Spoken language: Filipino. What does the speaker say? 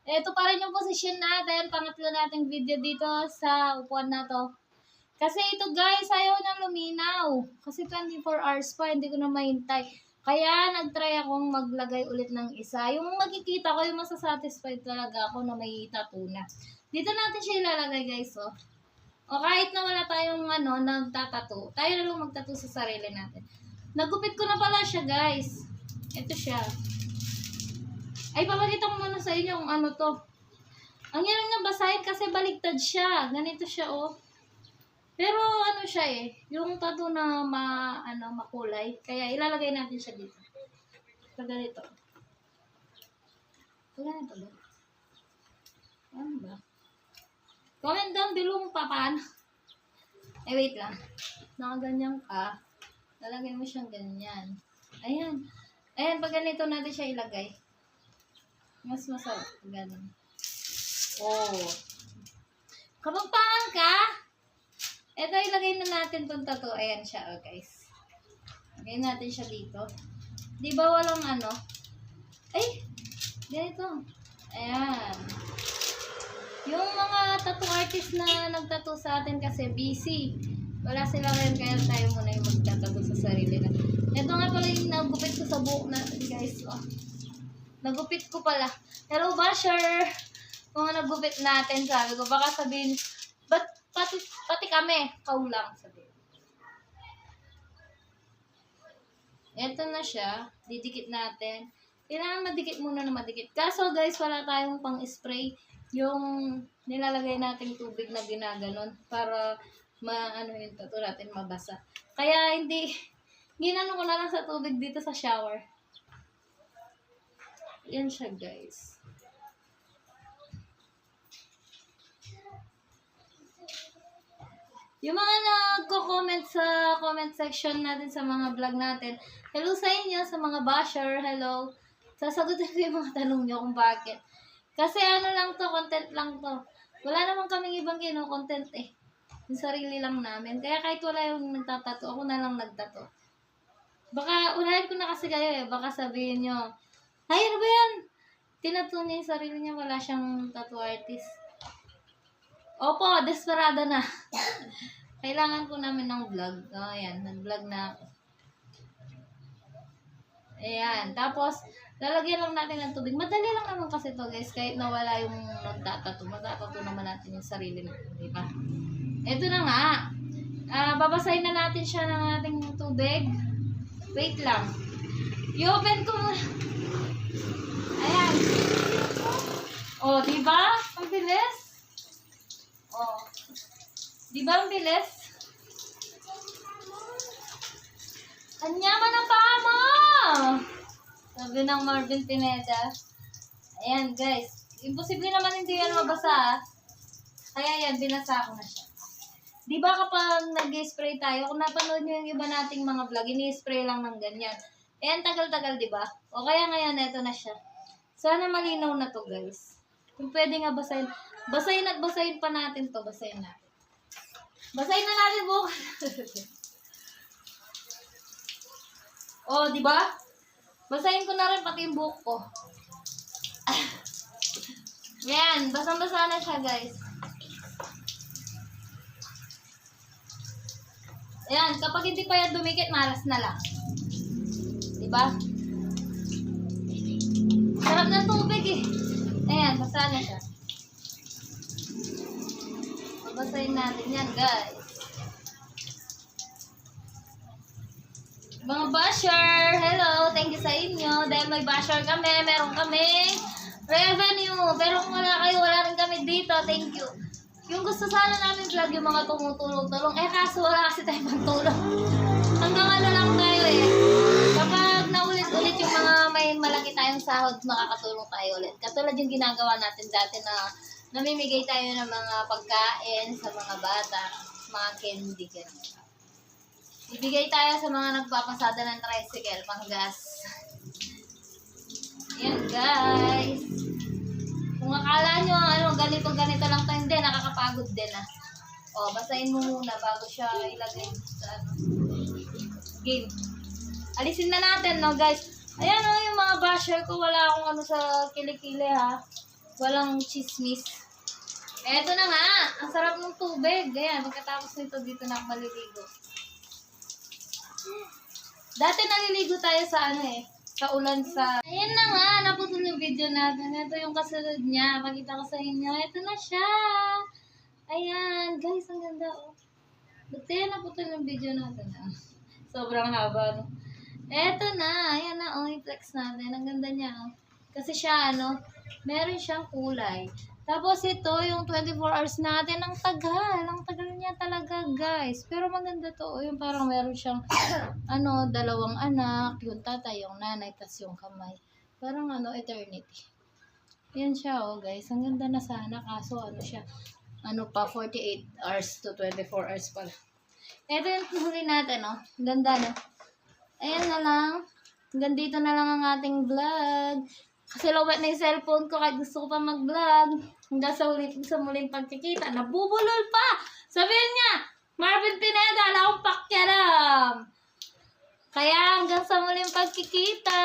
Ito pa rin yung posisyon natin. Pangatlo nating video dito sa upuan na to. Kasi ito guys, ayaw niyang luminaw. Kasi 24 hours pa, hindi ko na mahintay. Kaya nagtry akong maglagay ulit ng isa. Yung makikita ko, yung masasatisfied talaga ako na may tattoo na. Dito natin siya ilalagay guys, oh. O kahit na wala tayong nagtatattoo, tayo na lang magtattoo sa sarili natin. Nagupit ko na pala siya guys. Ito siya. Ay, papakita ko muna sa inyo kung ano to. Ang hirap niyang basahin kasi baligtad siya. Ganito siya, oh. Pero ano siya eh, yung tattoo na makulay. Kaya ilalagay natin siya dito. So, ganito. So, ganito ba? Ano ba? Comment down below kung paano. Eh, wait lang. Nakaganyan ka. Lalagay mo siyang ganyan. Ayan. Ayan, pag ganito natin siya ilagay. Mas masarap. Ganun. Oh. Kapagpangan ka? Ito, ilagay na natin itong tattoo. Ayan siya, oh guys. Lagay natin siya dito. Di ba walang ano? Ay! Ganito. Ayan. Yung mga tattoo artist na nagtattoo sa atin kasi busy. Wala sila ngayon, kaya tayo muna yung magtattoo sa sarili na. Ito nga pala yung nagupit ko sa buhok natin, guys. Oh. Nagupit ko pala. Hello, basher! Mga nagupit natin, sabi ko. Baka sabihin, ba't pati kami, kaulang, sabihin. Ito na siya. Didikit natin. Kailangan madikit muna na madikit. Kaso guys, wala tayong pang-spray. Yung nilalagay nating tubig na ginaganon para yung tattoo natin mabasa. Kaya ginano ko na lang sa tubig dito sa shower. Yan siya guys. Yung mga nagko-comment sa comment section natin sa mga vlog natin, hello sa inyo, sa mga basher, hello. Sasagutin ko yung mga tanong nyo kung bakit. Kasi lang to, content lang to. Wala naman kaming ibang content eh. Yung sarili lang namin. Kaya kahit wala yung nagtatato, ako na lang nagtato. Baka, unahin ko na kasi kayo eh. Baka sabihin nyo, ay, ano ba yan? Tinato niya yung sarili niya, wala siyang tattoo artist. Opo, desperada na. Kailangan ko namin ng vlog. Oh, ayan, nag-vlog na ako. Ayan, tapos, lalagyan lang natin ng tubig. Madali lang naman kasi to guys, kahit nawala yung nagtatato. Magtatato naman natin yung sarili natin, di ba? Ito na nga. Babasahin na natin siya ng ating tubig. Wait lang. I-open ko muna. Ayan. Oh, di ba? Ang bilis. Oh. Di ba ang bilis? Anyaman ang paa mo! Sabi ng Marvin Pineda. Ayan, guys. Imposible naman hindi yan mabasa. Kaya yan, binasa ko na siya. Di ba kapag nag-spray tayo, kung napanood nyo yung iba nating mga vlog, ini-spray lang ng ganyan. Ayan, tagal-tagal, di ba? O kaya ngayon, eto na siya. Sana malinaw na to, guys. Kung pwede nga basahin. Basahin at basahin pa natin to. Basahin natin. Basahin na natin bukas. Oh, di ba? Basahin ko na rin pati yung buhok ko. Yan, basang-basa na siya, guys. Ayan, kapag hindi pa yan dumikit, malas na lang. Di ba? Sarap ng tubig eh. Ayan, basa na siya. Babasahin natin yan, guys. Mga basher, hello, thank you sa inyo. Dahil may basher kami, meron kami revenue. Pero kung wala kayo, wala rin kami dito. Thank you. Yung gusto sana namin vlog, yung mga tumutulong-tulong. Kaso wala kasi tayo pagtulong. Hanggang lang tayo eh. Kapag naulit-ulit yung mga may malaki tayong sahod, makakatulong tayo ulit. Katulad yung ginagawa natin dati na namimigay tayo ng mga pagkain sa mga bata, mga candy, ganyan. Ibigay tayo sa mga nagpapasada ng tricycle, panggas. Yan guys. Kung akala nyo, ganito lang to, hindi, nakakapagod din O, basahin mo muna bago siya ilagay sa game. Alisin na natin, no guys. Ayan yung mga basher ko, wala akong sa kilikili ha. Walang chismis. Eto na nga. Ang sarap ng tubig. Ayan, pagkatapos nito, dito na ako maliligo. Dati naliligo tayo sa sa ulan sa... Ayan na nga, naputol yung video natin. Ito yung kasunod niya. Pakita ko sa inyo. Ito na siya. Ayan. Guys, ang ganda. Oh. Buti naputol yung video natin. Sobrang haba. No? Ito na. Ayan na. Oh, i-flex natin. Ang ganda niya. Oh. Kasi siya, meron siyang kulay. Tapos ito, yung 24 hours natin, ang tagal. Ang tagal niya talaga, guys. Pero maganda to. Yung parang meron siyang, dalawang anak. Yung tatay, yung nanay, tas yung kamay. Parang, eternity. Yan siya, oh, guys. Ang ganda na sana. Kaso, siya, 48 hours to 24 hours pala. Ito yung huli natin, oh. Ganda, no? Ayan na lang. Hanggang dito na lang ang ating vlog. Kasi lawet na yung cellphone ko kahit gusto ko pa mag-vlog. Hanggang sa muling pagkikita. Nabubulol pa! Sabihin niya, Marvin Pineda, wala akong pakialam. Kaya hanggang sa muling pagkikita.